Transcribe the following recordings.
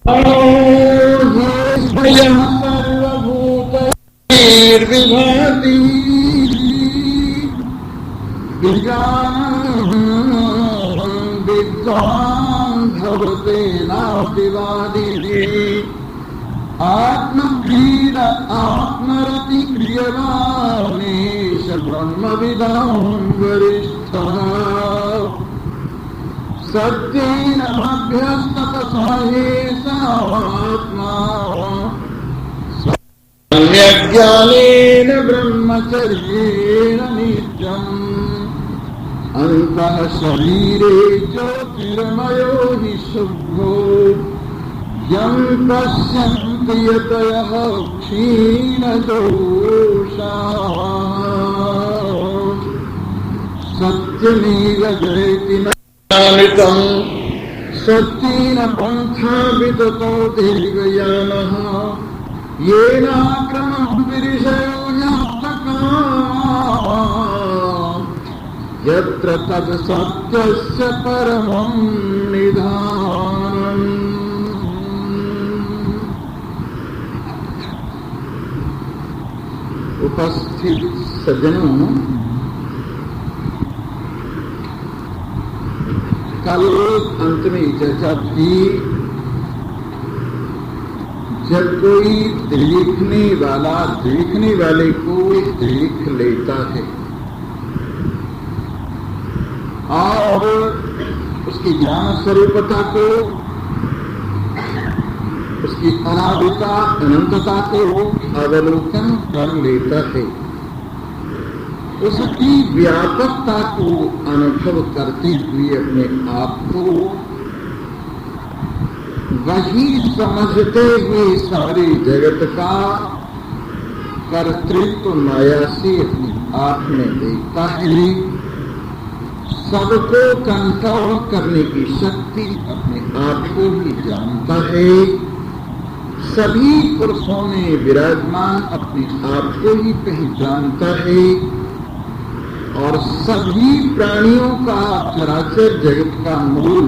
सर्वभूतैर्विभाति विद्वान् भवते नास्तिवादिः आत्मधीर आत्मरति क्रियमाणेश ब्रह्मविदां वरिष्ठः सत्येन अभ्यस्ततः आत्मा सम्यग्ज्ञानेन ब्रह्मचर्येण नित्यम् अन्तः शरीरे ज्योतिर्मयो हि शुभ्रो यं पश्यन्ति यतयः क्षीणदोषाः सत्यमेव जयति नामृतम् सत्येन पन्था विततो दीर्घयानः येनाक्रमः विरिषयो यत्र तद् सत्यस्य परमं निधानम्। उपस्थित सज्जनों, कल अंत में चर्चा थी, जब कोई देखने वाला देखने वाले को देख लेता है और उसकी ज्ञान स्वरूपता को, उसकी अनादिता अनंतता को अवलोकन कर लेता है, उसकी व्यापकता को अनुभव करते हुए अपने आप को वही समझते हुए सारे जगत का कर्तृत्व माया से अपने आप में देखता है, सबको कंट्रोल करने की शक्ति अपने आप को ही जानता है, सभी पुरुषों में विराजमान अपने आप को ही पहचानता है और सभी प्राणियों का चराचर जगत का मूल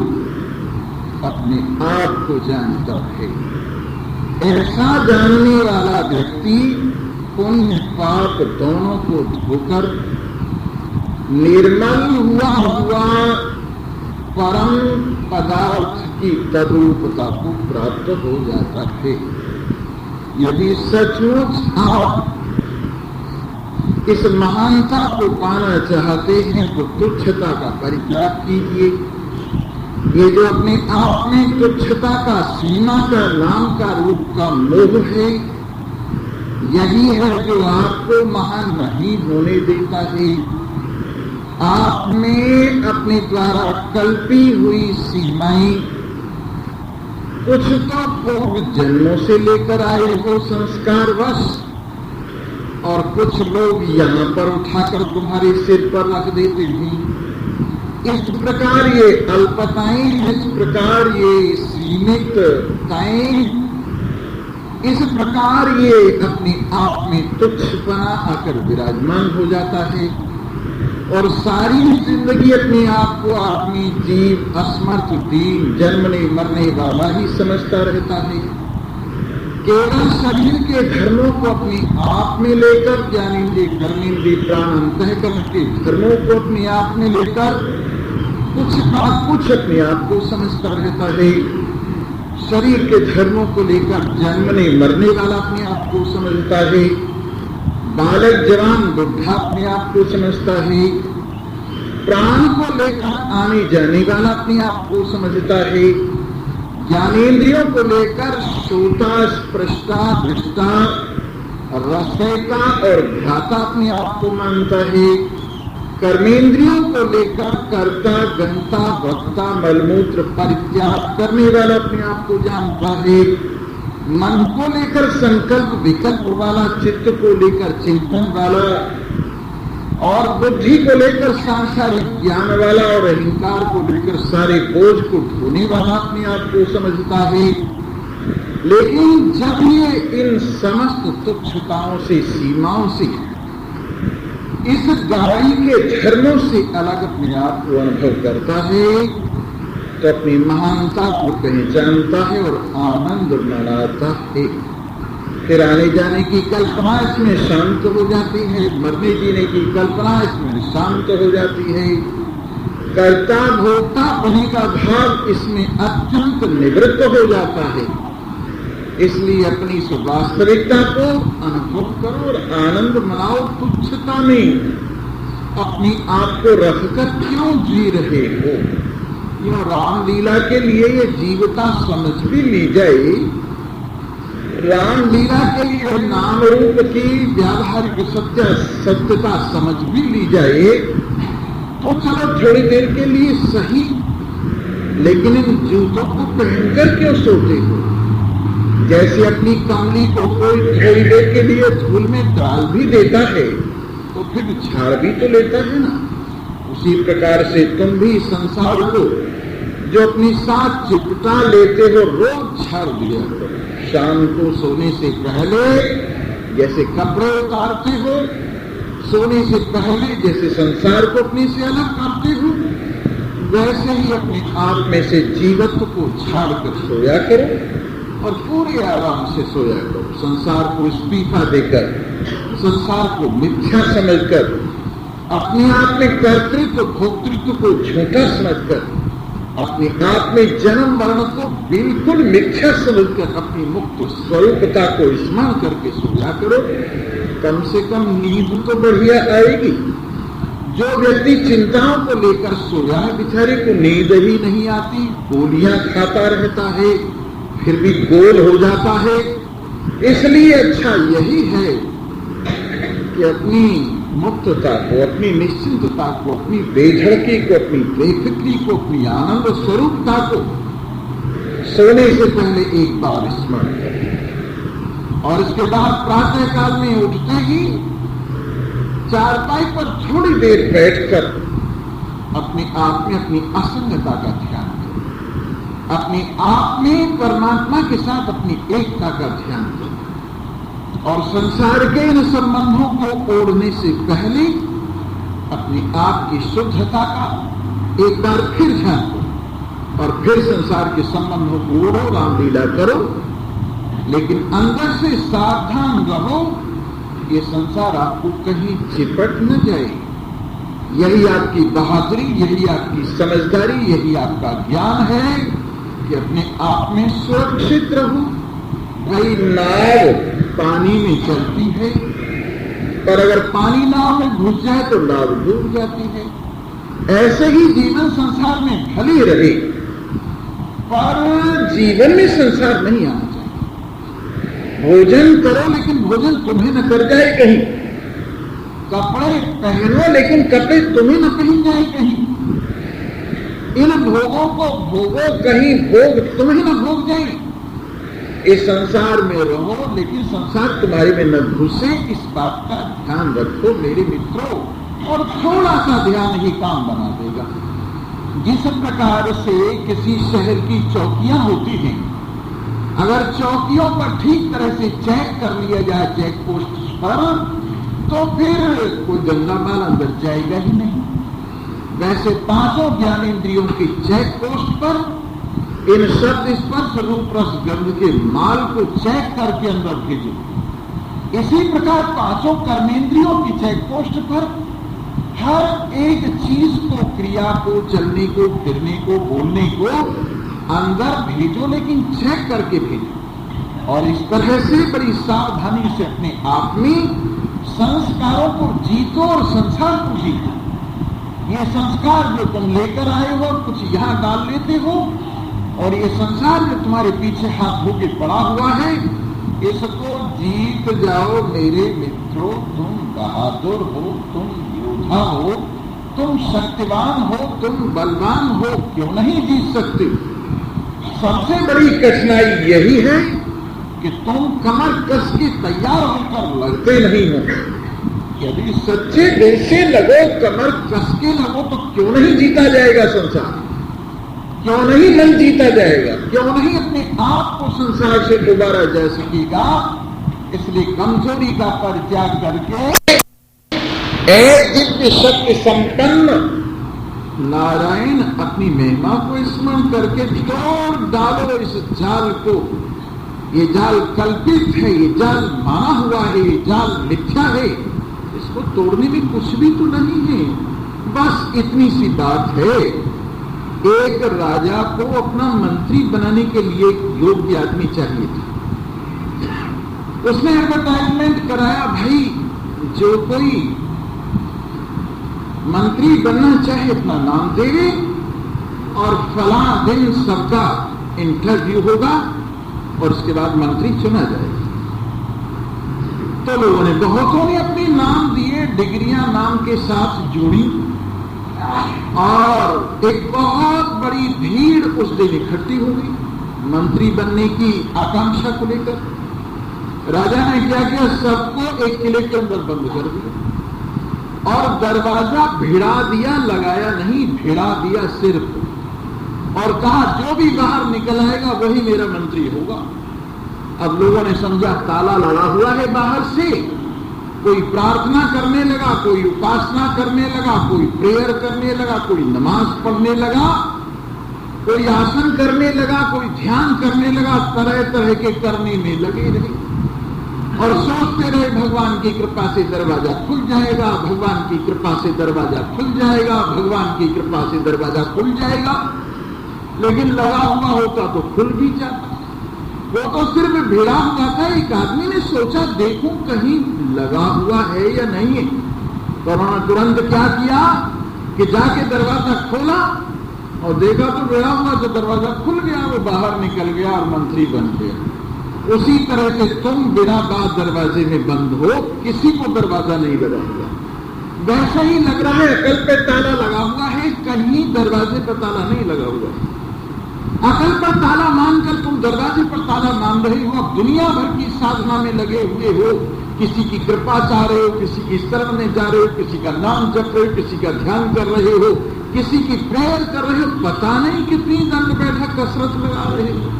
अपने आप को जानता है। ऐसा जानने वाला व्यक्ति पुण्य पाप दोनों को धोकर निर्मल हुआ परम पदार्थ की तद्रूपता को प्राप्त हो जाता है। यदि सचमुच आप इस महानता को पाना चाहते हैं तो तुच्छता का परित्याग कीजिए। ये जो अपने आप में तुच्छता का, सीमा का, नाम का, रूप का मोह है, यही है जो आपको महान नहीं होने देता है। आप में अपने द्वारा कल्पी हुई सीमाएं कुछ तो पूर्व जन्मों से लेकर आए हो संस्कारवश, और कुछ लोग यहाँ पर उठाकर तुम्हारे सिर पर रख देते हैं। इस प्रकार ये अल्पताएं, इस प्रकार ये सीमितताएं, इस प्रकार ये अपने आप में तुच्छपना आकर विराजमान हो जाता है और सारी जिंदगी अपने आप को आदमी जीव असमर्थ दीन जन्मने मरने वाला ही समझता रहता है। केवल शरीर के धर्मों को अपने आप में लेकर, ज्ञानेंद्रिय कर्मेंद्रिय प्राण अंतःकरण के धर्मों को अपने आप में लेकर कुछ अपने आप को समझता रहता है। शरीर के धर्मों को लेकर जन्मने मरने वाला अपने आप को समझता है। बालक जवान बुढ़ा अपने आप को समझता है। प्राण को लेकर आने जाने वाला अपने आप को समझता है। ज्ञानेंद्रियों को लेकर श्रोता, स्पृष्टा, दृष्टा, रसयिता और घ्राता अपने आप को मानता है। कर्मेंद्रियों को लेकर कर्ता, गंता, वक्ता, मलमूत्र परित्याग करने वाला अपने आप को जानता है। मन को लेकर संकल्प विकल्प वाला, चित्त को लेकर चिंतन वाला और बुद्धि को लेकर सांसारिक ज्ञान वाला और अहंकार को लेकर सारे बोझ को ढोने वाला अपने आप को समझता है। लेकिन जब ये इन समस्त तुच्छताओं से, सीमाओं से, इस गाड़ी के धर्मों से अलग अपने आप को अनुभव करता है, तो अपनी महानता को पहचानता है और आनंद मनाता है। फिर आने जाने की कल्पना इसमें शांत हो जाती है, मरने जीने की कल्पना इसमें शांत हो जाती है, कर्ता भोक्ता होने का भाव इसमें अत्यंत निवृत्त हो जाता है। इसलिए अपनी इस वास्तविकता को अनुभव करो और आनंद मनाओ। तुच्छता में अपनी आप को रखकर क्यों जी रहे हो? यह रामलीला के लिए ये जीवता समझ भी ली जाए, रामलीला के लिए नाम रूप की व्यावहारिक सत्यता समझ भी ली जाए तो चलो थोड़ी देर के लिए सही, लेकिन इन जूतों को पहनकर क्यों सोते हो? जैसे अपनी कमली को कोई थोड़ी देर के लिए धूल में डाल भी देता है तो फिर झाड़ भी तो लेता है ना। उसी प्रकार से तुम भी संसार को जो अपनी साथ चिपटा लेते हो रोज झाड़ दिया करो। शाम को सोने से पहले जैसे कपड़े उतारते हो, सोने से पहले जैसे संसार को अपने से अलग करते हो, वैसे ही अपने आप में से जीवत्व को झाड़ कर सोया करो और पूरे आराम से सोया करो। संसार को इस्तीफा देकर, संसार को मिथ्या समझकर, अपने आप में कर्तृत्व भोक्तृत्व को झूठा समझकर, अपने आप में जन्म मरण को बिल्कुल मिथ्या समझकर अपनी मुक्त स्वरूपता को स्मरण करके सोया करो। कम से कम नींद तो बढ़िया आएगी। जो व्यक्ति चिंताओं को लेकर सोया है, बेचारे को नींद ही नहीं आती, गोलियां खाता रहता है, फिर भी गोल हो जाता है। इसलिए अच्छा यही है कि अपनी मुक्तता को, अपनी निश्चिंतता को, अपनी बेधड़की को, अपनी बेफिक्री को, अपनी आनंद स्वरूपता को सोने से पहले एक बार स्मरण करें और इसके बाद प्रातः काल में उठते ही चारपाई पर थोड़ी देर बैठकर अपने आप में अपनी असंगता का ध्यान करें, अपने आप में परमात्मा के साथ अपनी एकता का ध्यान करें और संसार के इन संबंधों को ओढ़ने से पहले अपने आप की शुद्धता का एक बार फिर ध्यान करो और फिर संसार के संबंधों को ओढ़ो, रामलीला करो, लेकिन अंदर से सावधान रहो ये संसार आपको कहीं चिपट न जाए। यही आपकी बहादुरी, यही आपकी समझदारी, यही आपका ज्ञान है कि अपने आप में सुरक्षित रहो। वही नाव पानी में चलती है, पर अगर पानी नाव में घुस जाए तो नाव डूब जाती है। ऐसे ही जीवन संसार में भली रहे, पर जीवन में संसार नहीं आना चाहिए। भोजन करो लेकिन भोजन तुम्हें न कर जाए कहीं, कपड़े पहनो लेकिन कपड़े तुम्हें न पहन जाए कहीं, इन भोगों को भोगो कहीं भोग तुम्हें न भोग जाए। इस संसार में रहो लेकिन संसार तुम्हारे में न घुसे, इस बात का ध्यान रखो मेरे मित्रों, और थोड़ा सा ध्यान ही काम बना देगा। जिस प्रकार से किसी शहर की चौकियां होती हैं, अगर चौकियों पर ठीक तरह से चेक कर लिया जाए चेक पोस्ट पर, तो फिर कोई गंदा माल अंदर जाएगा ही नहीं। वैसे पांचों ज्ञानेंद्रियों की चेक पोस्ट पर इन शब्द स्पर्श रूप रस गंध के माल को चेक करके अंदर भेजो। इसी प्रकार पांचों कर्मेंद्रियों की चेक पोस्ट पर हर एक चीज को, क्रिया को, चलने को, फिरने को, बोलने को अंदर भेजो, लेकिन चेक करके भेजो। और इस तरह से बड़ी सावधानी से अपने आप में संस्कारों को जीतो और संसार को जीतो। ये संस्कार जो तुम लेकर आए हो कुछ यहां डाल लेते हो, और ये संसार जो तुम्हारे पीछे हाथ धोके पड़ा हुआ है, इसको जीत जाओ मेरे मित्रों। तुम बहादुर हो, तुम योद्धा हो, तुम शक्तिवान हो, तुम बलवान हो, क्यों नहीं जीत सकते? सबसे बड़ी कठिनाई यही है कि तुम कमर कस के तैयार होकर लड़ते नहीं हो। यदि सच्चे दिल से लगो, कमर कस के लगो, तो क्यों नहीं जीता जाएगा संसार? क्यों नहीं मन जीता जाएगा? क्यों नहीं अपने आप को संसार से दोबारा जा सकेगा? इसलिए कमजोरी का परित्याग करके एक दिव्य शक्ति संपन्न नारायण अपनी महिमा को स्मरण करके तोड़ डालो इस जाल को। ये जाल कल्पित है, ये जाल माना हुआ है, ये जाल मिथ्या है, इसको तोड़ने में कुछ भी तो नहीं है। बस इतनी सी बात है। एक राजा को अपना मंत्री बनाने के लिए योग्य आदमी चाहिए था। उसने एडवर्टाइजमेंट कराया, भाई जो कोई मंत्री बनना चाहे अपना नाम देवे और फला दिन सबका इंटरव्यू होगा और उसके बाद मंत्री चुना जाएगा। तो लोगों ने, बहुतों ने अपने नाम दिए, डिग्रियां नाम के साथ जुड़ी और एक बहुत बड़ी भीड़ उस दिन इकट्ठी हो गई मंत्री बनने की आकांक्षा को लेकर। राजा ने क्या किया, सबको एक किले के अंदर बंद कर दिया और दरवाजा भिड़ा दिया, लगाया नहीं, भिड़ा दिया सिर्फ, और कहा जो भी बाहर निकल आएगा वही मेरा मंत्री होगा। अब लोगों ने समझा ताला लगा हुआ है बाहर से, कोई प्रार्थना करने लगा, कोई उपासना करने लगा, कोई प्रेयर करने लगा, कोई नमाज पढ़ने लगा, कोई आसन करने लगा, कोई ध्यान करने लगा, तरह तरह के करने में लगे रहे और सोचते रहे भगवान की कृपा से दरवाजा खुल जाएगा, भगवान की कृपा से दरवाजा खुल जाएगा, भगवान की कृपा से दरवाजा खुल जाएगा। लेकिन लगा हुआ होता तो खुल भी जाता, वो तो सिर्फ भिड़ा हुआ था। एक आदमी ने सोचा देखूं कहीं लगा हुआ है या नहीं है, तो उन्होंने तुरंत क्या किया कि जाके दरवाजा खोला और देखा तो भिड़ा हुआ, तो दरवाजा खुल गया, वो बाहर निकल गया और मंत्री बन गया। उसी तरह से तुम बिना बात दरवाजे में बंद हो, किसी को दरवाजा नहीं लगा हुआ, वैसा ही लग रहा है अकल पे ताला लगा हुआ है, कहीं दरवाजे पर ताला नहीं लगा हुआ है। अकल पर ताला मानकर तुम दरवाजे पर ताला मान रहे हो। अब दुनिया भर की साधना में लगे हुए हो, किसी की कृपा चाह रहे हो, किसी की शरण में जा रहे हो, किसी का नाम जप रहे हो, किसी का ध्यान कर रहे हो, किसी की प्रेयर कर रहे हो, पता नहीं कितनी दंड बैठक कसरत लगा रहे हो।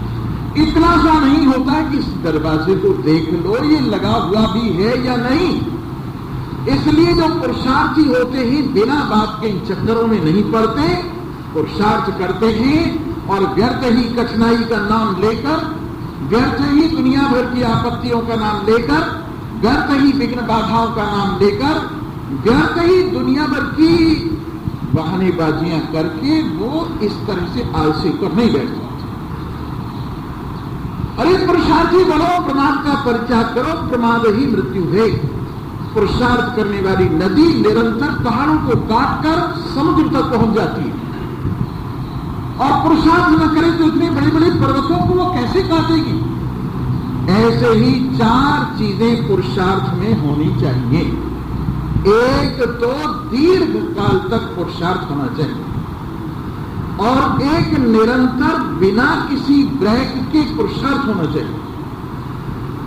इतना सा नहीं होता कि इस दरवाजे को देख लो ये लगा हुआ भी है या नहीं। इसलिए जो पुरुषार्थी होते हैं बिना बात के इन चक्करों में नहीं पड़ते, पुरुषार्थ करते हैं और व्यर्थ ही कठिनाई का नाम लेकर, व्यर्थ ही दुनिया भर की आपत्तियों का नाम लेकर, व्यर्थ ही विघ्न बाधाओं का नाम लेकर, व्यर्थ ही दुनिया भर की बहानेबाजियां करके वो इस तरह से आलसी कर नहीं बैठते। अरे पुरुषार्थी बनो, प्रमाद का परित्याग करो, प्रमाद ही मृत्यु है। पुरुषार्थ करने वाली नदी निरंतर पहाड़ों को काटकर समुद्र तक पहुंच जाती है, और पुरुषार्थ न करे तो इतने बड़े बड़े पर्वतों को वो कैसे काटेगी। ऐसे ही चार चीजें पुरुषार्थ में होनी चाहिए। एक तो दीर्घ काल तक पुरुषार्थ होना चाहिए, और एक निरंतर बिना किसी ब्रेक के पुरुषार्थ होना चाहिए,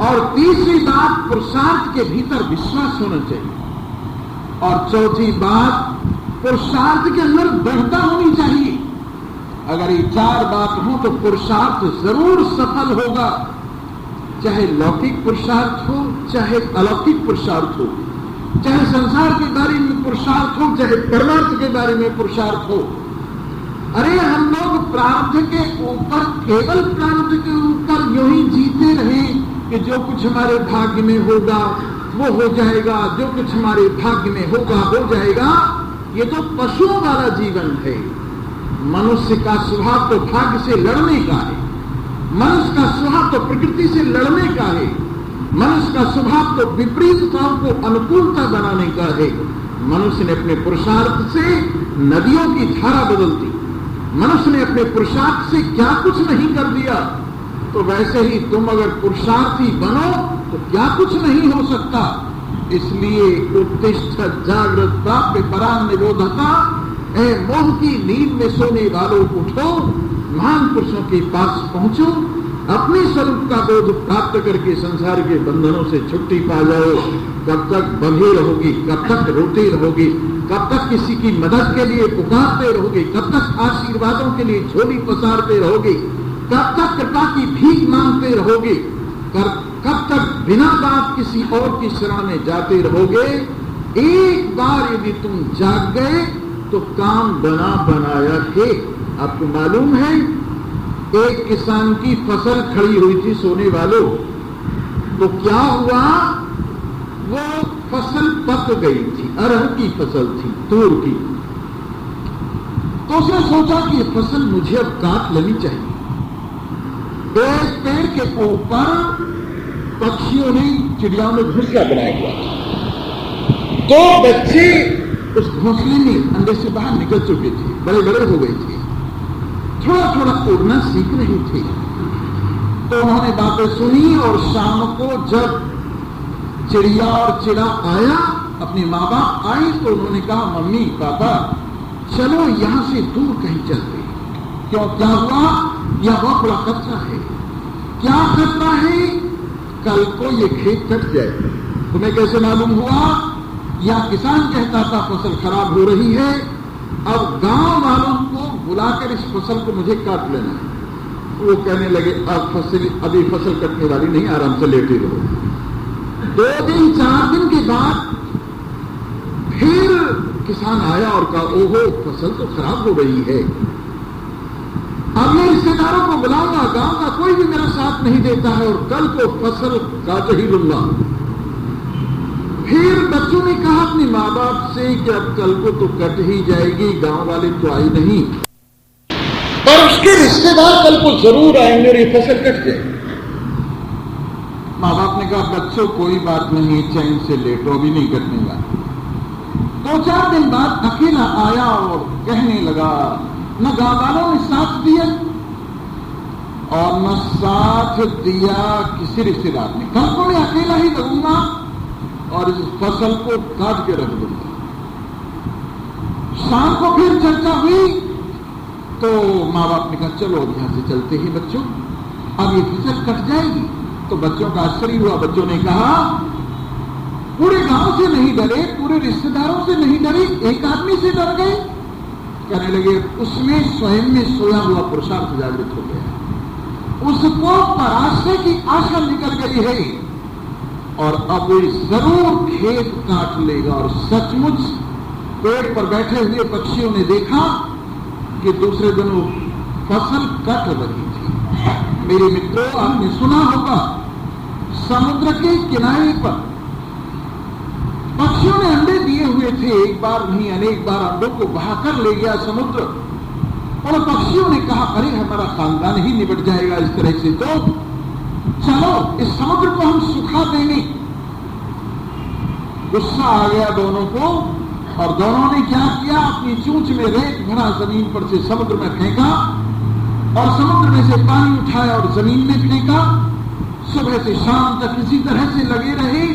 और तीसरी बात पुरुषार्थ के भीतर विश्वास होना चाहिए, और चौथी बात पुरुषार्थ के अंदर दृढ़ता होनी चाहिए। अगर ये चार बात हो तो पुरुषार्थ जरूर सफल होगा, चाहे लौकिक पुरुषार्थ हो, चाहे अलौकिक पुरुषार्थ हो, चाहे संसार के बारे में पुरुषार्थ हो, चाहे परमार्थ के बारे में पुरुषार्थ हो। अरे हम लोग प्रारब्ध के ऊपर, केवल प्रारब्ध के ऊपर यूं ही जीते रहे कि जो कुछ हमारे भाग्य में होगा वो हो जाएगा, जो कुछ हमारे भाग्य में होगा हो जाएगा। ये तो पशुओं वाला जीवन है। मनुष्य का स्वभाव तो भाग्य से लड़ने का है, मनुष्य का स्वभाव तो प्रकृति से लड़ने का है, मनुष्य का स्वभाव तो विपरीतताओं को अनुकूलता बनाने का है। मनुष्य ने अपने पुरुषार्थ से नदियों की धारा बदल दी, मनुष्य ने अपने पुरुषार्थ से क्या कुछ नहीं कर दिया। तो वैसे ही तुम अगर पुरुषार्थी बनो तो क्या कुछ नहीं हो सकता। इसलिए उत्तिष्ठ जागृता विपराम निरोधता, ऐ मोह की नींद में सोने वालों उठो, महान पुरुषों के पास पहुंचो, अपने स्वरूप का बोध प्राप्त करके संसार के बंधनों से छुट्टी पा जाओ। कब तक बंधे रहोगी, कब तक रोते रहोगी, कब तक किसी की मदद के लिए पुकारते रहोगे, कब तक आशीर्वादों के लिए झोली पसारते रहोगे, कब तक कृपा की भीख मांगते रहोगे, कब तक बिना बात किसी और की शरण में जाते रहोगे। एक बार यदि तुम जाग गए तो काम बना बनाया खेत। आपको मालूम है, एक किसान की फसल खड़ी हुई थी सोने वालों, तो क्या हुआ, वो फसल पक गई थी, अरहर की फसल थी, तूर की। तो उसने सोचा कि ये फसल मुझे अब काट लेनी चाहिए। एक पेड़ के ऊपर पक्षियों ने, चिड़ियाओं ने घोंसला बनाया हुआ था। दो बच्चे उस घोंसले में अंदर से बाहर निकल चुके थे, बड़े बड़े हो गए थे, थोड़ा थोड़ा उड़ना सीख रहे थे। तो उन्होंने बातें सुनी और शाम को जब चिड़िया और चिड़ा आया, अपने माँ बाप आए, तो उन्होंने कहा, मम्मी पापा चलो यहां से दूर कहीं चलते। क्यों, क्या हुआ, यह बहुत बड़ा खतरा है। क्या खतरा है, कल को ये खेत कट जाए। तुम्हें कैसे मालूम हुआ, या किसान कहता था फसल खराब हो रही है, अब गांव वालों को बुलाकर इस फसल को मुझे काट लेना है। वो कहने लगे, अब अभी फसल कटने वाली नहीं, आराम से लेटे रहो। 2 दिन 4 दिन के बाद फिर किसान आया और कहा, ओहो फसल तो खराब हो रही है, अब मैं रिश्तेदारों को बुलाऊंगा, गांव का कोई भी मेरा साथ नहीं देता है, और कल को फसल काट ही लूंगा। फिर बच्चों ने कहा अपने माँ बाप से कि अब कल को तो कट ही जाएगी, गांव वाले तो आए नहीं, पर उसके रिश्तेदार कल को जरूर आएंगे और ये फसल कट जाएगी। माँ बाप ने कहा, बच्चों कोई बात नहीं, चैन से लेटो, अभी नहीं कटने वाला। 2-4 दिन बाद अकेला आया और कहने लगा, न गांव वालों ने साथ दिया और न साथ दिया किसी रिश्तेदार ने। कल को मैं अकेला ही लगूंगा और इस फसल को काट के रख दूंगा। शाम को फिर चर्चा हुई तो माँ बाप ने कहा, चलो अब यहां से चलते ही बच्चों, अब ये फसल कट जाएगी। तो बच्चों का आश्चर्य हुआ। बच्चों ने कहा, पूरे गांव से नहीं डरे, पूरे रिश्तेदारों से नहीं डरे, एक आदमी से डर गए। कहने लगे, उसमें स्वयं में सोया हुआ पुरुषार्थ जागृत हो गया, उसको पराजय की आशा निकल गई है और अब वो जरूर खेत काट लेगा। और सचमुच पेड़ पर बैठे हुए पक्षियों ने देखा कि दूसरे दिन वो फसल कट रही थी। मेरे मित्रों, आपने सुना होगा, समुद्र के किनारे पर पक्षियों ने अंडे दिए हुए थे, एक बार नहीं अनेक बार अंडों को बहाकर ले गया समुद्र। और पक्षियों ने कहा, अरे हमारा खानदान ही निपट जाएगा इस तरह से, तो चलो इस समुद्र को हम सुखा देंगे। गुस्सा आ गया दोनों को और दोनों ने क्या किया, अपनी चूंच में रेत भरा जमीन पर से समुद्र में फेंका और समुद्र में से पानी उठाया और जमीन में फेंका। सुबह से शाम तक इसी तरह से लगे रहे।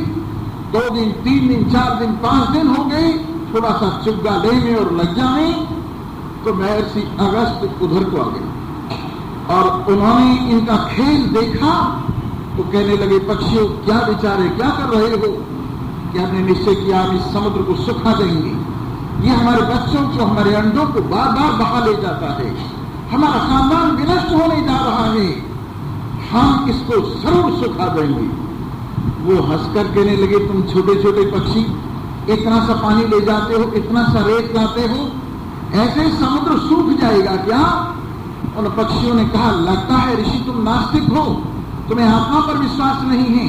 2 दिन 3 दिन 4 दिन 5 दिन हो गए, थोड़ा सा चुग्गा लेने और लग जाने, तो महर्षि अगस्त उधर को आ गए और उन्होंने इनका खेल देखा तो कहने लगे, पक्षियों क्या बेचारे, क्या कर रहे हो? कि हमने निश्चय किया हम इस समुद्र को सुखा देंगे, ये हमारे बच्चों को, हमारे अंडों को बार बार बहा ले जाता है, हमारा खानदान विनष्ट होने जा रहा है, हम इसको जरूर सुखा देंगे। वो हंसकर कहने लगे, तुम छोटे छोटे पक्षी इतना सा पानी ले जाते हो, इतना सा रेत लाते हो, ऐसे समुद्र सूख जाएगा क्या? उन पक्षियों ने कहा, लगता है ऋषि तुम नास्तिक हो, तुम्हें आत्मा पर विश्वास नहीं है,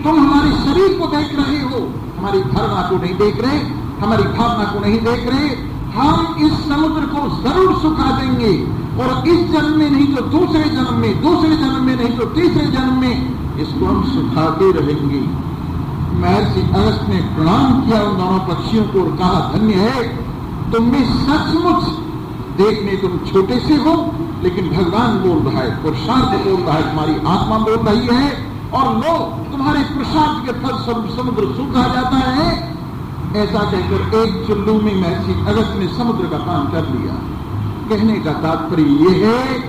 तुम हमारे शरीर को देख रहे हो, हमारी धारणा को नहीं देख रहे, हमारी भावना को नहीं देख रहे। हम इस समुद्र को जरूर सुखा देंगे और इस जन्म में नहीं तो दूसरे जन्म में, दूसरे जन्म में नहीं तो तीसरे जन्म में इसको हम सुखाते रहेंगे। महर्षि अगस्त ने प्रणाम किया उन दोनों पक्षियों को और कहा, धन्य है तुम में सचमुच, देखने तुम छोटे से हो लेकिन भगवान बोल रहा है, पुरुषार्थ बोल रहा है, तुम्हारी आत्मा बोल रही है और लो तुम्हारे पुरुषार्थ के फल समुद्र सूखा जाता है। ऐसा कहकर एक चुल्लू में महर्षि अगस्त ने समुद्र का पान कर लिया। कहने का तात्पर्य यह है,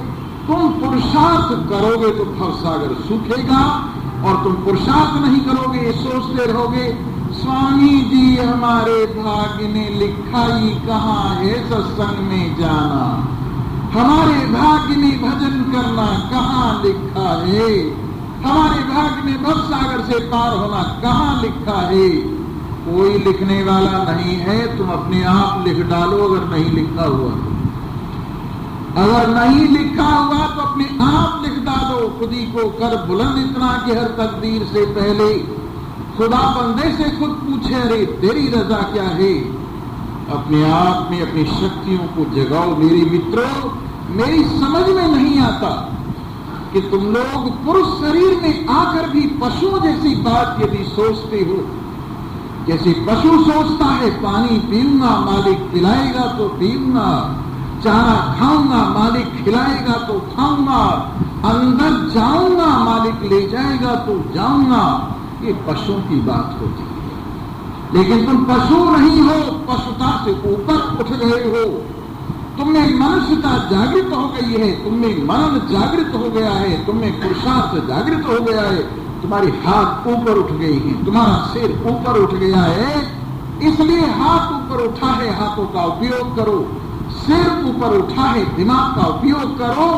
तुम पुरुषार्थ करोगे तो भवसागर सूखेगा और तुम पुरुषार्थ नहीं करोगे, सोचते रहोगे स्वामी जी हमारे भाग्य ने लिखा ही कहाँ है सत्संग में जाना, हमारे भाग्य में भजन करना कहाँ लिखा है, हमारे भाग्य में भवसागर से पार होना कहाँ लिखा है। कोई लिखने वाला नहीं है, तुम अपने आप लिख डालो अगर नहीं लिखा हुआ। अगर नहीं लिखा हुआ तो अपने आप लिख डालो। खुदी को कर बुलंद इतना कि हर तकदीर से पहले खुदा बंदे से खुद पूछे, अरे तेरी रजा क्या है। अपने आप में अपनी शक्तियों को जगाओ। मेरे मित्रों, मेरी समझ में नहीं आता कि तुम लोग पुरुष शरीर में आकर भी पशुओं जैसी बात यदि सोचते हो। जैसे पशु सोचता है पानी पीऊंगा, मालिक पिलाएगा तो पीऊंगा, चारा खाऊंगा, मालिक खिलाएगा तो खाऊंगा, अंदर जाऊंगा, मालिक ले जाएगा तो जाऊंगा। ये पशुओं की बात होती है। लेकिन तुम पशु नहीं हो, पशुता से ऊपर उठ गए हो। तुममें मनुष्यता जागृत हो गई है, तुममें मन जागृत हो गया है, तुममें पुरुषार्थ जागृत हो गया है। तुम्हारे हाथ ऊपर उठ गई हैं, तुम्हारा सिर ऊपर उठ गया है। इसलिए हाथ ऊपर उठा है, हाथों का उपयोग करो। सिर ऊपर उठा है, दिमाग का उपयोग करो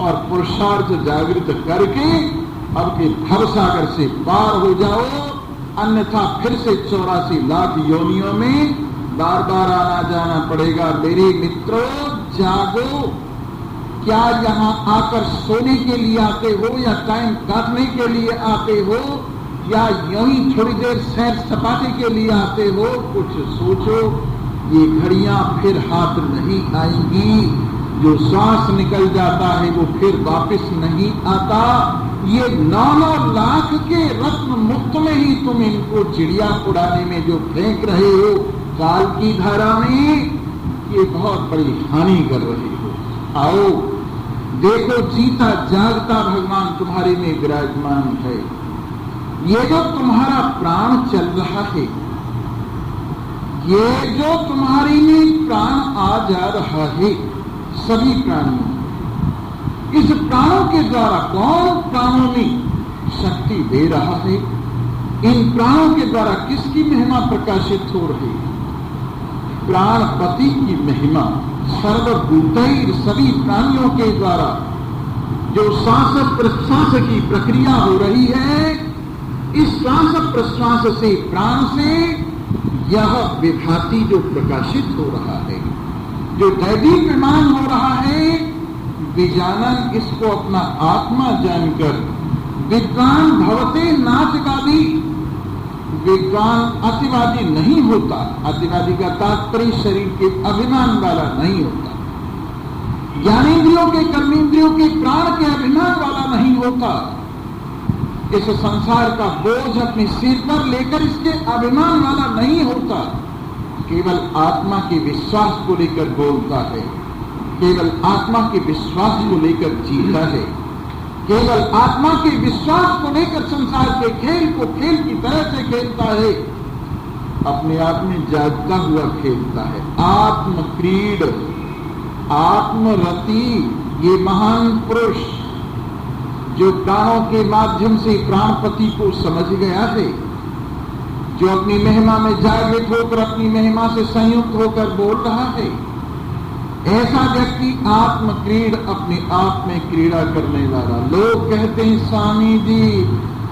और पुरुषार्थ जागृत करके अब के भवसागर से पार हो जाओ। अन्यथा फिर से 84 लाख योनियों में बार बार आना जाना पड़ेगा। मेरे मित्रों, जागो। क्या यहाँ आकर सोने के लिए आते हो या टाइम काटने के लिए आते हो या यूं ही थोड़ी देर सैर सपाटे के लिए आते हो? कुछ सोचो। ये घड़ियां फिर हाथ नहीं आएंगी। जो सांस निकल जाता है वो फिर वापस नहीं आता। ये 9-9 लाख के रत्न मुफ्त में ही तुम इनको चिड़िया उड़ाने में जो फेंक रहे हो काल की धारा में, ये बहुत बड़ी हानि कर रहे हो। आओ देखो, जीता जागता भगवान तुम्हारे में विराजमान है। ये जो तुम्हारा प्राण चल रहा है, ये जो तुम्हारी में प्राण आ जा रहा है, सभी प्राणियों, इस प्राणों के द्वारा कौन प्राणों में शक्ति दे रहा है? इन प्राणों के द्वारा किसकी महिमा प्रकाशित हो रही है? प्राणपति की महिमा। सर्वभूतैर, सभी प्राणियों के द्वारा जो श्वास प्रश्वास की प्रक्रिया हो रही है, इस श्वास प्रश्वास से, प्राण से यह विभाति जो प्रकाशित हो रहा है, जो दैदीप्यमान हो रहा है, विजानन, इसको अपना आत्मा जानकर विद्वान भवते नातिवादी। विद्वान अतिवादी नहीं होता। अतिवादी का तात्पर्य शरीर के अभिमान वाला नहीं होता, ज्ञानेंद्रियों के, कर्मेंद्रियों के, प्राण के अभिमान वाला नहीं होता। इस संसार का बोझ अपने सिर पर लेकर इसके अभिमान वाला नहीं होता। केवल आत्मा के विश्वास को लेकर बोलता है, केवल आत्मा के विश्वास को लेकर जीता है, केवल आत्मा के विश्वास को लेकर संसार के खेल को खेल की तरह से खेलता है, अपने आप में जागता हुआ खेलता है। आत्म क्रीड, आत्मरति, ये महान पुरुष जो प्राणों के माध्यम से प्राणपति को समझ गया है, जो अपनी महिमा में जागृत होकर अपनी महिमा से संयुक्त होकर बोल रहा है, ऐसा व्यक्ति आत्म क्रीड, अपने आप में क्रीड़ा करने वाला। लोग कहते हैं स्वामी जी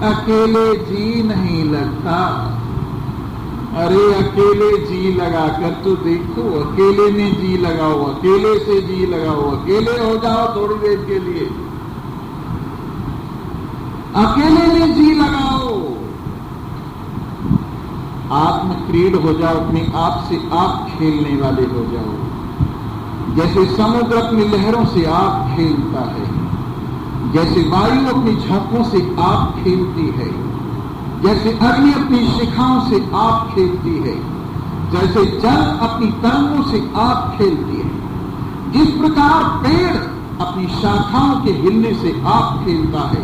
अकेले जी नहीं लगता। अरे अकेले जी लगाकर तो देखो, अकेले में जी लगाओ, अकेले से जी लगाओ, अकेले हो जाओ थोड़ी देर के लिए, अकेले में जी लगाओ, आत्म क्रीड हो जाओ, अपने आप से आप खेलने वाले हो जाओ। जैसे समुद्र अपनी लहरों से आप खेलता है, जैसे वायु अपनी झोंकों से आप खेलती है, जैसे अग्नि अपनी शिखाओं से आप खेलती है, जैसे जल अपनी तरंगों से आप खेलती है, जिस प्रकार पेड़ अपनी शाखाओं के हिलने से आप खेलता है,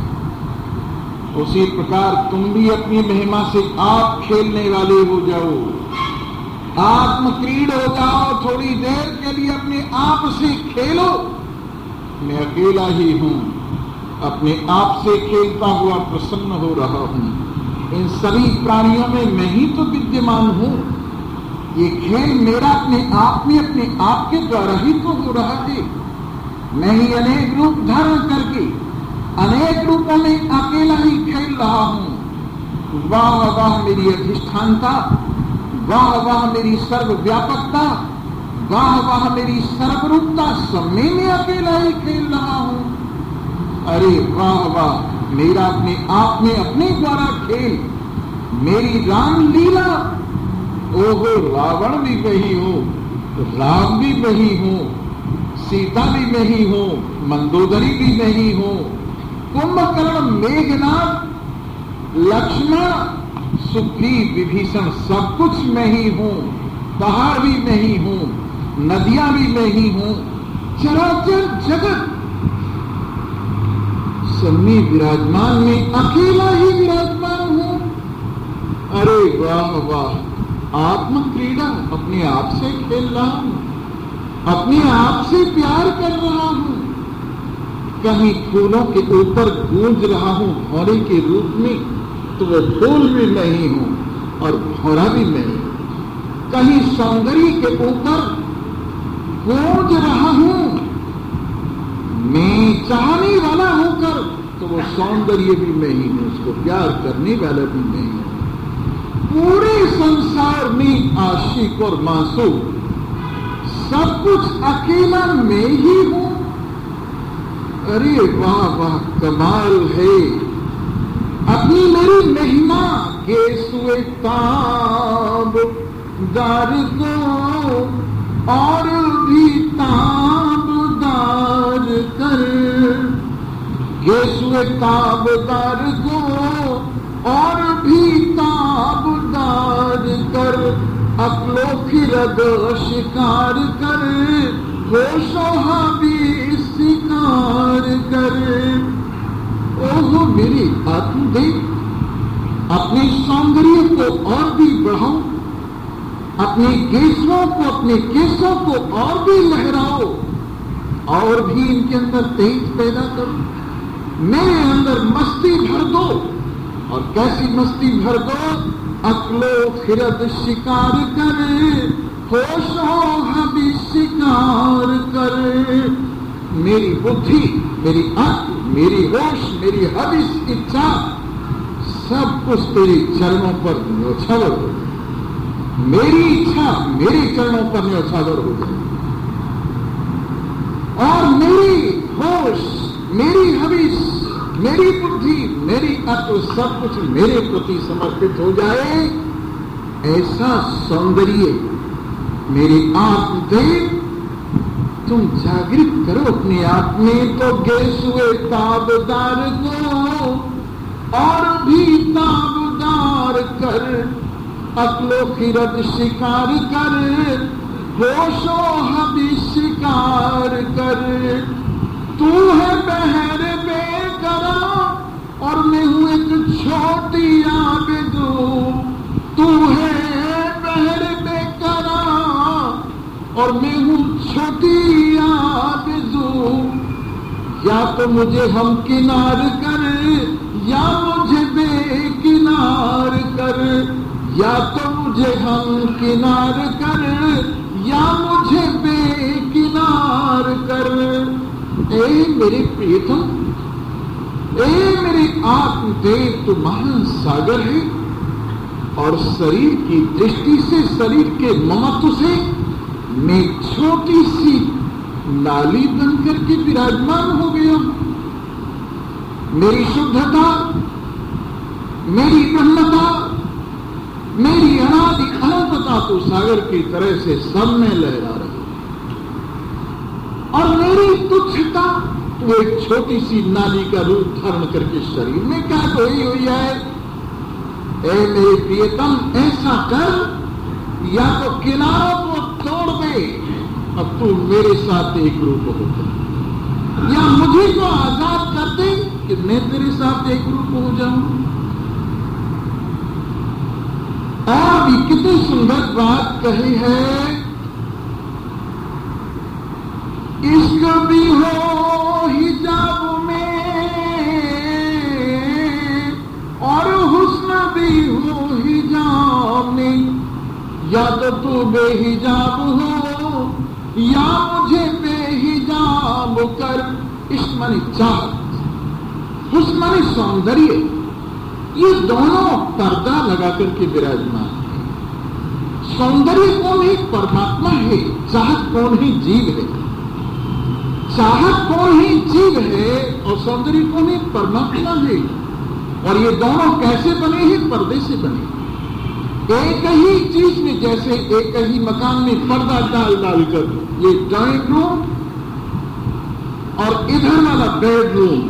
उसी प्रकार तुम भी अपनी महिमा से आप खेलने वाले हो जाओ। आत्म क्रीड हो जाओ, थोड़ी देर के लिए अपने आप से खेलो। मैं अकेला ही हूं, अपने आप से खेलता हुआ प्रसन्न हो रहा हूं। इन सभी प्राणियों में मैं ही तो विद्यमान हूं। ये खेल मेरा अपने आप में, अपने आप के द्वारा ही तो हो रहा है। मैं ही अनेक रूप धारण करके अनेक रूपों में अकेला ही खेल रहा हूं। वाह वाह मेरी अधिष्ठानता, वाह वाह मेरी सर्वव्यापकता, वाह वाह मेरी सर्वरूपता, सब में मैं अकेला ही खेल रहा हूं। अरे वाह वाह मेरा अपने आप में अपने द्वारा खेल, मेरी रामलीला। ओहो रावण भी मैं ही हूं, राम भी मैं ही हूं, सीता भी मैं ही हूं, मंदोदरी भी मैं ही हूं, कुंभकर्ण, मेघनाथ, लक्ष्मण, सुग्रीव, विभीषण, सब कुछ मैं ही हूं। पहाड़ भी मैं ही हूं, नदियां भी मैं ही हूं, चराचर जगत सब में विराजमान, में अकेला ही विराजमान हूं। अरे वाह वाह आत्म क्रीड़ा, अपने आप से खेल रहा हूं, अपने आप से प्यार कर रहा हूं। कहीं फूलों के ऊपर गूंज रहा हूं भौरे के रूप में, तो वो फूल भी मैं ही हूं और भौरा भी मैं ही। कहीं सौंदर्य के ऊपर गूंज रहा हूं मैं चाहने वाला होकर, तो वो सौंदर्य भी मैं ही हूं, उसको प्यार करने वाला भी मैं ही हूं। पूरे संसार में आशिक और मासूम सब कुछ अकेला मैं ही हूं। अरे वाह वाह कमाल है अपनी मेरी महिमा के सुए ताब दार को और भी ताबदार कर, ये ताबदार को और भी ताबदार कर, अकलो खिरद शिकार कर, होशो भी शिकार कर। ओहो मेरी आत्मदेव, अपने सौंदर्य को और भी बढ़ाओ, अपने केशों को, अपने केशों को और भी लहराओ, और भी इनके अंदर तेज पैदा करो, मेरे अंदर मस्ती भर दो। और कैसी मस्ती भर दो? अक्लो खिरद शिकार कर, होशो भी शिकार कर। मेरी बुद्धि, मेरी अक्ल, मेरी होश, मेरी हविस इच्छा, सब कुछ तेरे चरणों पर न्योछावर हो। मेरी इच्छा मेरे चरणों पर न्योछावर हो जाए, और मेरी होश, मेरी हविस, मेरी बुद्धि, मेरी अक्ल, सब कुछ मेरे प्रति समर्पित हो जाए। ऐसा सौंदर्य मेरी आत्मदेव तुम जागृत करो अपने आप में। तो गेसुए ताबदार को और भी ताबदार कर, अक्लो खिरद शिकार कर, होशो हबी शिकार कर। तू है बहर बेकरा और मैं हूं एक छोटी आबिदू। तू है बहर बेकरा और मैं हूं छोटी आबिदू। या तो मुझे हम किनार कर, या मुझे बेकिनार कर, या तो मुझे हम किनार कर, या मुझे बेकिनार कर। ए मेरे प्रियतम, ए मेरे आत्मदेव, तू महासागर है, और शरीर की दृष्टि से, शरीर के ममत्व से मैं छोटी सी नाली बनकर के विराजमान हो गया। मेरी शुद्धता, मेरी ब्रह्मता, मेरी अनादि अनंतता तो सागर की तरह से सब में लहरा रही, और मेरी तुच्छता तो एक छोटी सी नाली का रूप धारण करके शरीर में क्या धोई हुई है। ए मेरे प्रियतम, ऐसा कर, या तो किनारों को तोड़ दे, अब तू मेरे साथ एक रूप हो जाए, या मुझे तो आजाद कर दे कि मैं तेरे साथ एक रूप हो जाऊं। और भी कितनी सुंदर बात कही है, इश्क भी हो हिजाब में और हुस्न भी हो हिजाब में। या तो तू बेहिजाब हो, या मुझे बेहिजाब कर। इश्क माने चाहत, हुस्न माने सौंदर्य, ये दोनों पर्दा लगा करके विराजमान है। सौंदर्य कौन है? परमात्मा है। चाहत कौन है? जीव है। चाहत कौन है? जीव है। और सौंदर्य कौन है? परमात्मा है। और ये दोनों कैसे बने हैं? पर्दे से बने। एक ही चीज में, जैसे एक ही मकान में पर्दा डाल कर, ये ड्राइंग रूम और इधर वाला बेडरूम,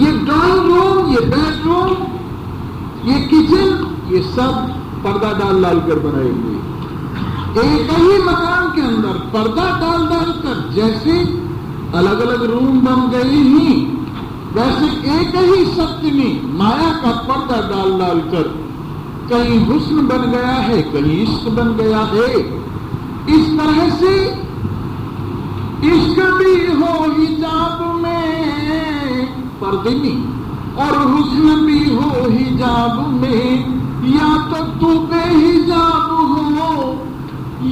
ये ड्राइंग रूम, ये बेडरूम, ये किचन, ये सब पर्दा डाल कर बनाए हुए। एक ही मकान के अंदर पर्दा डाल कर जैसे अलग अलग रूम बन गए ही, वैसे एक ही सत्य में माया का पर्दा डाल कर कहीं हुस्न बन गया है, कहीं इश्क बन गया है। इस तरह से इश्क भी हो हिजाब में, पर्दे में, और हुस्न भी हो हिजाब में। या तो तू बेहिजाब हो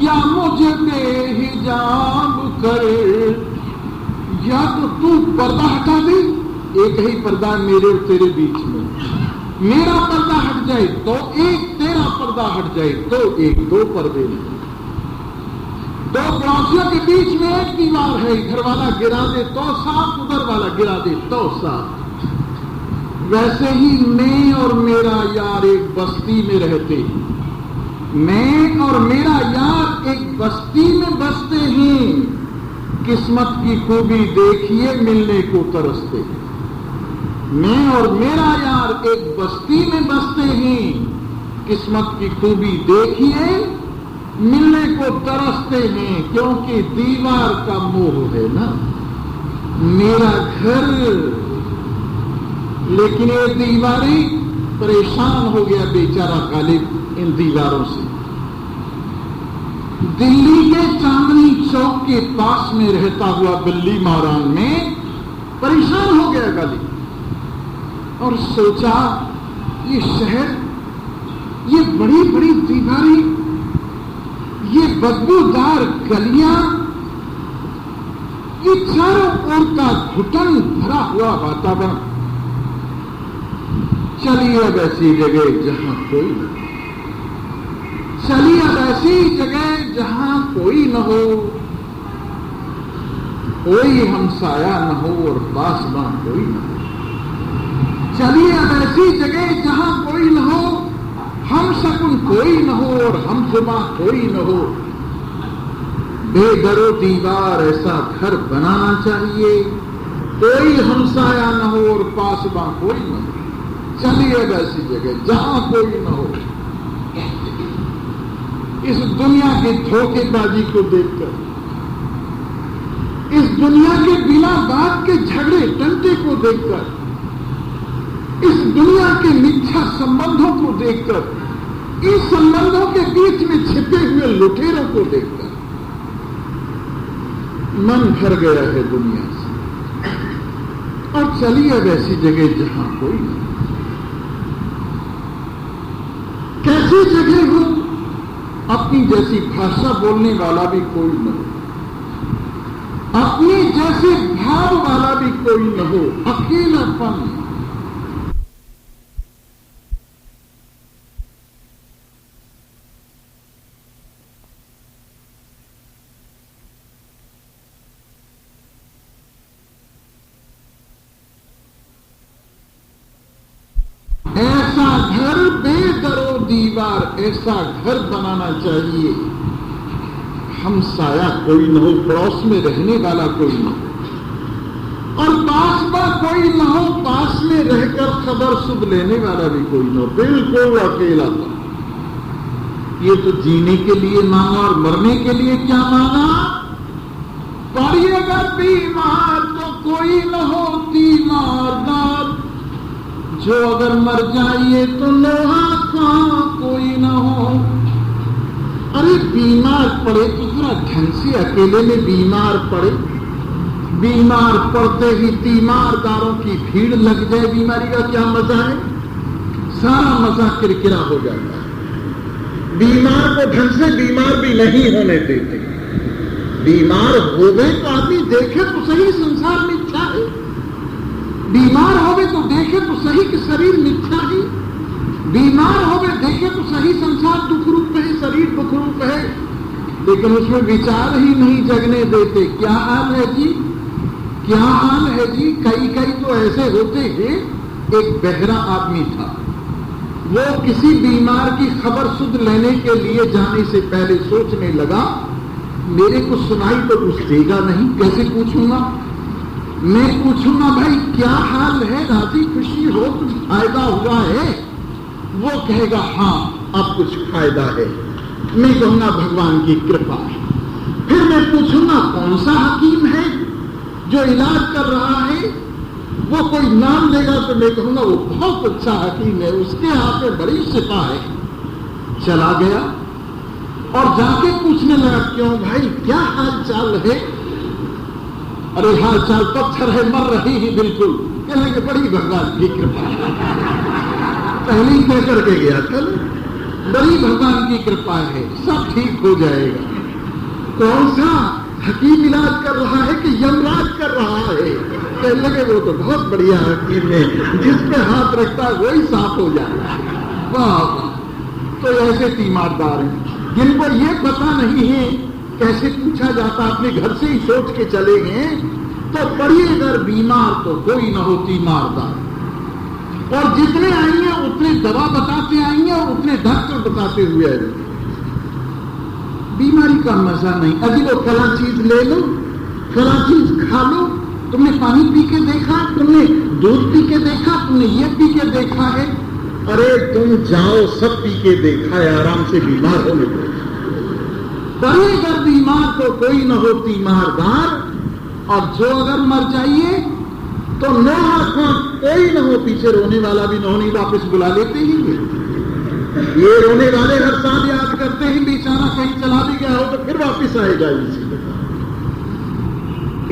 या मुझे बेहिजाब करे, या तो तू पर्दा हटा दे। एक ही पर्दा मेरे और तेरे बीच में, मेरा पर्दा हट जाए तो एक, तेरा पर्दा हट जाए तो एक, दो पर्दे नहीं। दो पड़ोसियों के बीच में एक दीवार है, इधर वाला गिरा दे तो साफ, उधर वाला गिरा दे तो साफ। वैसे ही मैं और मेरा यार एक बस्ती में रहते, मैं और मेरा यार एक बस्ती में बसते हैं। किस्मत की खूबी देखिए मिलने को तरसते। मैं और मेरा यार एक बस्ती में बसते हैं, किस्मत की खूबी देखिए मिलने को तरसते हैं। क्योंकि दीवार का मोह है ना, मेरा घर। लेकिन ये दीवारें, परेशान हो गया बेचारा गालिब इन दीवारों से। दिल्ली के चांदनी चौक के पास में रहता हुआ बिल्ली मारान में परेशान हो गया गालिब, और सोचा ये शहर, ये बड़ी बड़ी दीवारें, ये बदबूदार गलियां, ये चारों ओर का घुटन भरा हुआ वातावरण, चलिए अब ऐसी जगह जहां कोई न हो, चलिए अब ऐसी जगह जहां कोई न हो, कोई हमसाया न हो और पासबां कोई न हो। चलिए अब ऐसी जगह जहां कोई न हो, हम शकुन कोई न हो और हम जुबां कोई न हो। बेदरो दीवार ऐसा घर बनाना चाहिए, कोई हमसाया न हो और पासबां कोई न हो। चलिए अब ऐसी जगह जहां कोई न हो। इस दुनिया की धोखेबाजी को देखकर, इस दुनिया के बिना बात के झगड़े टंटे को देखकर, इस दुनिया के मिथ्या संबंधों को देखकर, इस संबंधों के बीच में छिपे हुए लुटेरों को देखकर मन भर गया है दुनिया से। और चलिए अब ऐसी जगह जहां कोई नहीं। कैसी जगह हो, अपनी जैसी भाषा बोलने वाला भी कोई न हो, अपनी जैसे भाव वाला भी कोई न हो, अकेलापन। ऐसा घर बेदरो दीवार, ऐसा घर बनाना चाहिए हमसाया कोई न हो, पड़ोस में रहने वाला कोई न हो, और पासबा कोई न हो, पास में रहकर खबर सुध लेने वाला भी कोई न हो, बिल्कुल अकेला था। ये तो जीने के लिए मांगा और मरने के लिए क्या मांगा? पड़िएगा बीमार तो कोई न हो तीमारदार, जो अगर मर जाइए तो लोहा का कोई न हो। अरे बीमार पड़े तो थोड़ा ढंग से अकेले में बीमार पड़े, बीमार पड़ते ही तीमारदारों की भीड़ लग जाए, बीमारी का क्या मजा है? सारा मजा किरकिरा हो जाता है। बीमार को ढंग से बीमार भी नहीं होने देते। बीमार हो गए तो आदमी देखे तो सही संसार में क्या है। बीमार हो गए तो देखे देखे तो सही कि शरीर मिथ्या है, बीमार हो गए देखे तो सही संसार दुख रूप है, शरीर दुख रूप है, लेकिन उसमें विचार ही नहीं जगने देते। क्या हाल है जी, क्या हाल है जी। कई कई तो ऐसे होते हैं, एक बहरा आदमी था, वो किसी बीमार की खबर सुध लेने के लिए जाने से पहले सोचने लगा, मेरे को सुनाई तो कुछ देगा नहीं, कैसे पूछूंगा, मैं पूछूंगा भाई क्या हाल है, राजी खुशी हो, कुछ फायदा हुआ है, वो कहेगा हाँ अब कुछ फायदा है, मैं कहूंगा भगवान की कृपा है। फिर मैं पूछूंगा कौन सा हकीम है जो इलाज कर रहा है, वो कोई नाम लेगा तो मैं कहूंगा वो बहुत अच्छा हकीम है, उसके हाथ में बड़ी शिफा है। चला गया और जाके पूछने लगा क्यों भाई क्या हाल चाल है, अरे हाल चाल पत्थर है, मर रही ही बिल्कुल, कहने के बड़ी भगवान की कृपा, पहले ही कह करके गया था, बड़ी भगवान की कृपा है, सब ठीक हो जाएगा। कौन सा हकीम इलाज कर रहा है कि यमराज कर रहा है, कहने लगे वो तो बहुत बढ़िया हकीम है, जिस पे हाथ रखता है वही साफ हो जाता है। वाह, तो ऐसे तीमारदार हैं जिनको ये पता नहीं है कैसे पूछा जाता, अपने घर से ही सोच के चले गए तो पड़िए अगर बीमार तो कोई न हो तीमारदार, और जितने आएंगे उतने दवा बताते आएंगे और उतने डॉक्टर बताते हुए आएंगे। बीमारी का मजा नहीं, अभी वो फला चीज ले लो, फला चीज खा लो, तुमने पानी पी के देखा, तुमने दूध पी के देखा, तुमने ये पी के देखा है, अरे तुम जाओ सब पी के देखा है, आराम से बीमार होने को। बड़े अगर बीमार तो कोई न हो तीमारदार, और जो अगर मर जाइए तो नो आंखों कोई न हो, पीछे रोने वाला भी न होनी, वापस बुला लेते ही ये रोने वाले हर साल याद करते हैं, बेचारा कहीं चला भी गया हो तो फिर वापस आएगा इसी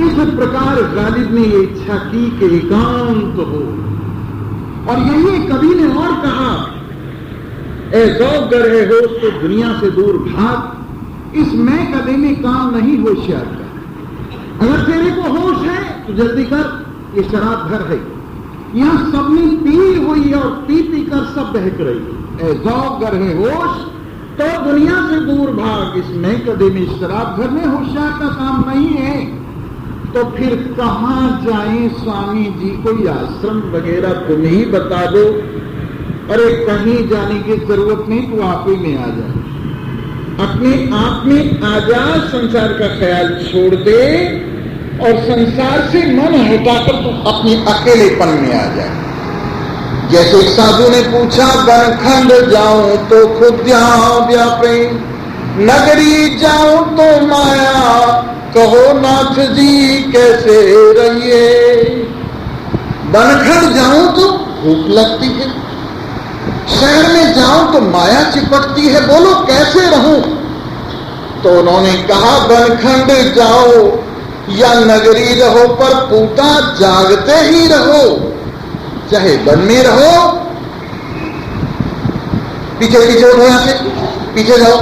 इस प्रकार गालिब ने ये इच्छा की कि एकांत हो, और यही कवि ने और कहा, ए गौ गरहे हो तो दुनिया से दूर भाग, इस मैं कदे में काम नहीं होशियार कर, अगर तेरे को होश है तो जल्दी कर, ये शराब घर है, यहां सबने पी हुई और पी पी कर सब बहक रही, ए गौ गरहे होश तो दुनिया से दूर भाग, इस मैं कदे में शराब घर में होशियार का काम नहीं है। तो फिर कहां जाएं स्वामी जी, कोई आश्रम वगैरह तुम ही बता दो। अरे कहीं जाने की जरूरत नहीं, तू आप ही में आ जा, अपने आप में आ जा, संसार का ख्याल छोड़ दे और संसार से मन हटाकर तू अपने अकेलेपन में आ जा। जैसे एक साधु ने पूछा, बनखंड जाऊं तो खुद यहाँ व्यापे, नगरी जाऊं तो माया, कहो नाथ जी कैसे रहिए। बनखंड जाऊं तो भूख लगती है, शहर में जाऊं तो माया चिपटती है, बोलो कैसे रहूं। तो उन्होंने कहा, बनखंड जाओ या नगरी रहो पर पूता जागते ही रहो, चाहे वन में रहो। पीछे पीछे उठो, यहां से पीछे जाओ।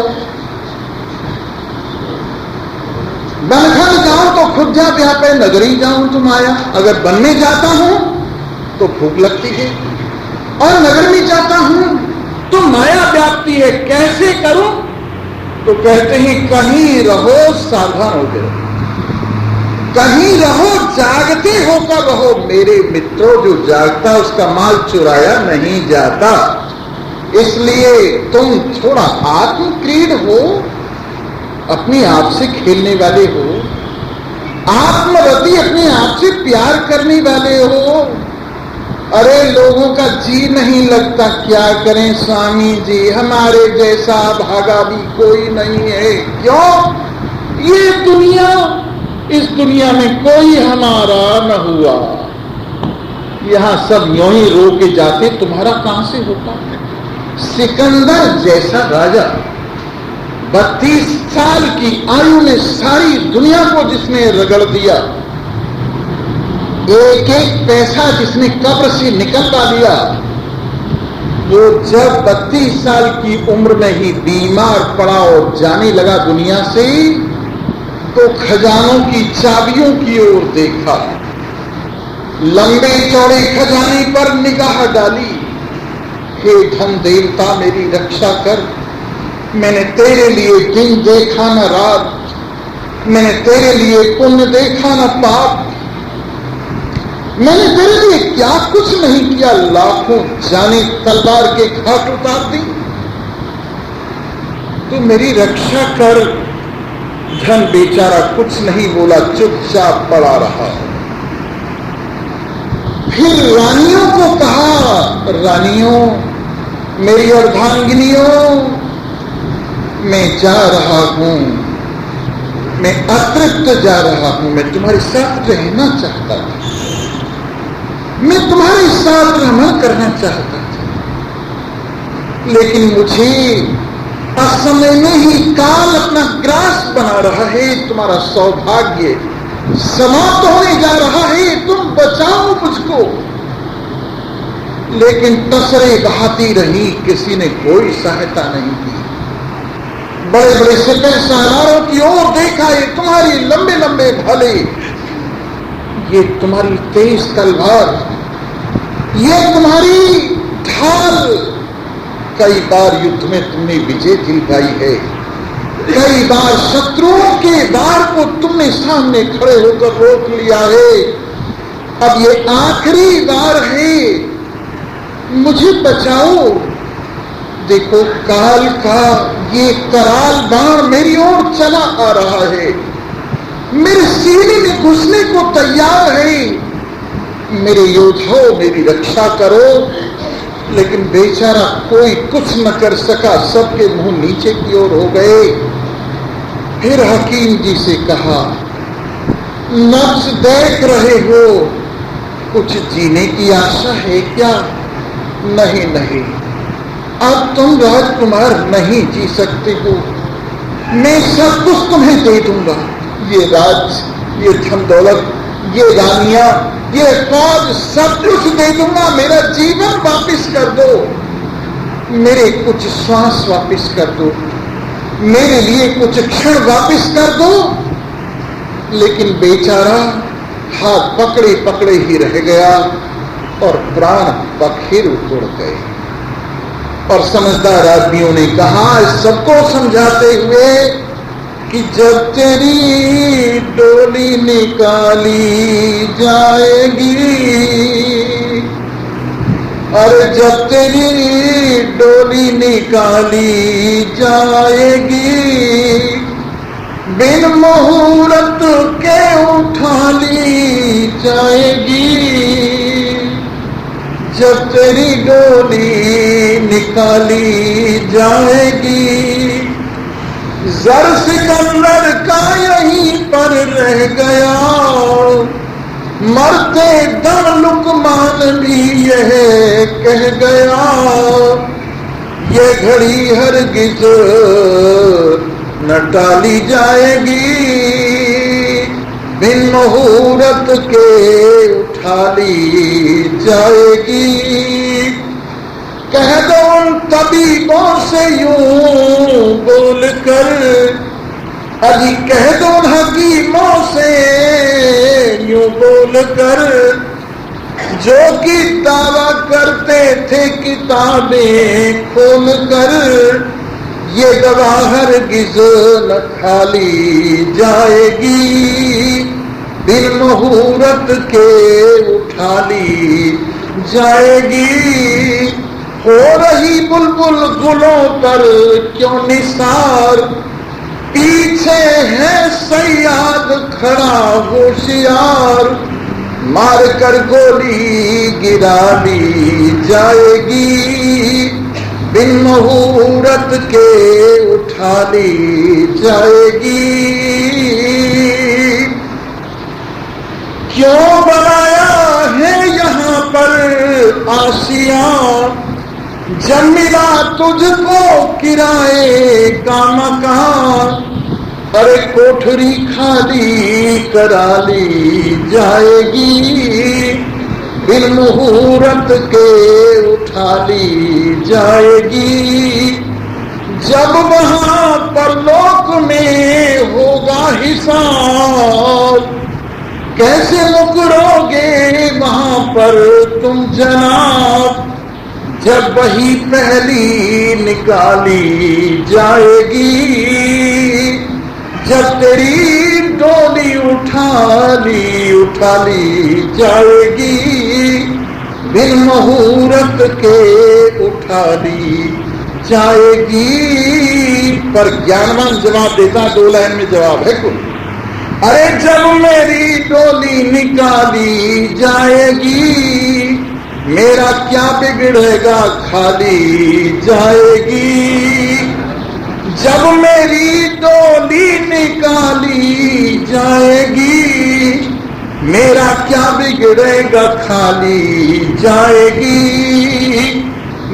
बनखंड जाऊं तो खुद जा व्यापे, नगरी जाऊं तो माया। अगर वन में जाता हूं तो भूख लगती है और नगर में जाता हूं तो माया व्याप्ति है, कैसे करूं। तो कहते हैं कहीं रहो सावधान होकर, कहीं रहो जागते होकर रहो। मेरे मित्रों, जो जागता उसका माल चुराया नहीं जाता, इसलिए तुम थोड़ा आत्मक्रीड हो, अपने आप से खेलने वाले हो, आत्मरति अपने आप से प्यार करने वाले हो। अरे लोगों का जी नहीं लगता, क्या करें स्वामी जी, हमारे जैसा भागा भी कोई नहीं है। क्यों? ये दुनिया, इस दुनिया में कोई हमारा न हुआ, यहां सब यूं ही रो के जाते, तुम्हारा कहां से होता। सिकंदर जैसा राजा 32 साल की आयु में सारी दुनिया को जिसने रगड़ दिया, एक एक पैसा जिसने कब्र से निकलवा दिया, वो जब 32 साल की उम्र में ही बीमार पड़ा और जाने लगा दुनिया से, तो खजानों की चाबियों की ओर देखा, लंबे चौड़े खजाने पर निगाह डाली, हे धन देवता मेरी रक्षा कर, मैंने तेरे लिए दिन देखा न रात, मैंने तेरे लिए पुण्य देखा न पाप, मैंने तेरे लिए क्या कुछ नहीं किया, लाखों जाने तलवार के घाट उतार दी, तो मेरी रक्षा कर। धन बेचारा कुछ नहीं बोला, चुपचाप पड़ा रहा। फिर रानियों को कहा, रानियों मेरी अर्धांगिनियों, मैं जा रहा हूं, मैं अतृप्त जा रहा हूं, मैं तुम्हारे साथ रहना चाहता था, मैं तुम्हारे साथ रमण करना चाहता था, लेकिन मुझे असमय में ही काल अपना ग्रास बना रहा है, तुम्हारा सौभाग्य समाप्त होने जा रहा है, तुम बचाओ मुझको। लेकिन तसरे बहाती रही, किसी ने कोई सहायता नहीं की। बड़े बड़े सिपह सालारों की ओर देखा, ये तुम्हारी लंबे लंबे भाले, ये तुम्हारी तेज तलवार, ये तुम्हारी ढाल, कई बार युद्ध में तुमने विजय दिलवाई है, कई बार शत्रुओं के वार को तुमने सामने खड़े होकर रोक लिया है, अब ये आखिरी बार है, मुझे बचाओ। देखो काल का ये कराल बाण मेरी ओर चला आ रहा है, मेरे सीने में घुसने को तैयार है, मेरे योद्धाओं मेरी रक्षा करो। लेकिन बेचारा कोई कुछ न कर सका, सबके मुंह नीचे की ओर हो गए। फिर हकीम जी से कहा, नब्ज देख रहे हो, कुछ जीने की आशा है क्या? नहीं नहीं, अब तुम राजकुमार नहीं जी सकते हो, मैं सब कुछ तुम्हें दे दूंगा, ये राज, ये धन दौलत, ये रानियां, ये फौज, सब कुछ दे दूंगा, मेरा जीवन वापिस कर दो, मेरे कुछ श्वास वापिस कर दो, मेरे लिए कुछ क्षण वापिस कर दो। लेकिन बेचारा हाथ पकड़े पकड़े ही रह गया और प्राण बखेर उड़ गए। और समझदार आदमियों ने कहा सबको समझाते हुए कि जब तेरी डोली निकाली जाएगी, अरे जब तेरी डोली निकाली जाएगी, बिन मुहूर्त के उठा ली जाएगी, जब तेरी डोली निकाली जाएगी, जर सिकंदर का यहीं पर रह गया, मरते दम लुकमान भी यह कह गया, ये घड़ी हरगिज न टाली जाएगी, बिन मुहूर्त के उठा ली जाएगी। कह दो उन तबीबों से यूं बोल कर, अजी कह दो उन हकीमों से यूं बोल कर, जो कि दावा करते थे किताबें खोल कर, ये दवा हरगिज़ न खाली जाएगी, बिन मुहूर्त के उठा ली जाएगी। हो रही बुलबुल गुलों पर क्यों निसार, पीछे है सयाद खड़ा होशियार, मार कर गोली गिरा ली जाएगी, बिन मुहूर्त के उठा ली जाएगी। क्यों बनाया है यहाँ पर आशिया, जब मिला तुझको किराए का मकान, अरे कोठरी खाली करा ली जाएगी, बिन मुहूर्त के उठा ली जाएगी। जब वहां पर लोक में होगा हिसाब, कैसे मुकरोगे वहां पर तुम जनाब, जब वही पहली निकाली जाएगी, जब तेरी डोली उठा ली जाएगी, बिन मुहूर्त के उठा ली जाएगी। पर ज्ञानवान जवाब देता, 2 लाइन में जवाब है कुल। अरे जब मेरी डोली निकाली जाएगी, मेरा क्या बिगड़ेगा खाली जाएगी। जब मेरी डोली निकाली जाएगी, मेरा क्या बिगड़ेगा खाली जाएगी।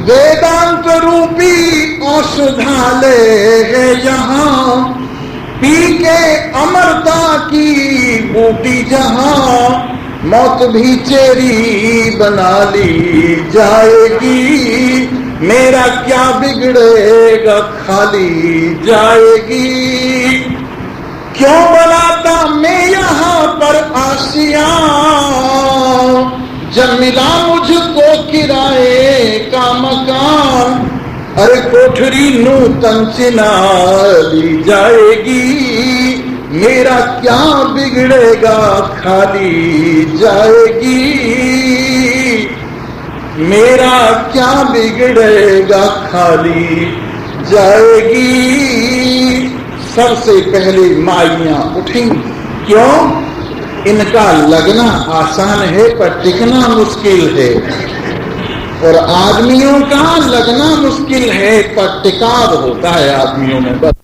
वेदांत रूपी औषधालय है यहाँ, पी के अमरता की बूटी जहाँ, मौत भी चेरी बना ली जाएगी, मेरा क्या बिगड़ेगा खाली जाएगी। क्यों बनाता मैं यहाँ पर आशियां, जब मिला मुझको किराए का मकान। अरे कोठरी नूतन चिना ली जाएगी, मेरा क्या बिगड़ेगा खाली जाएगी, मेरा क्या बिगड़ेगा खाली जाएगी। सबसे पहले माइयां उठेंगी, क्यों? इनका लगना आसान है पर टिकना मुश्किल है, और आदमियों का लगना मुश्किल है पर टिकाव होता है आदमियों में। बस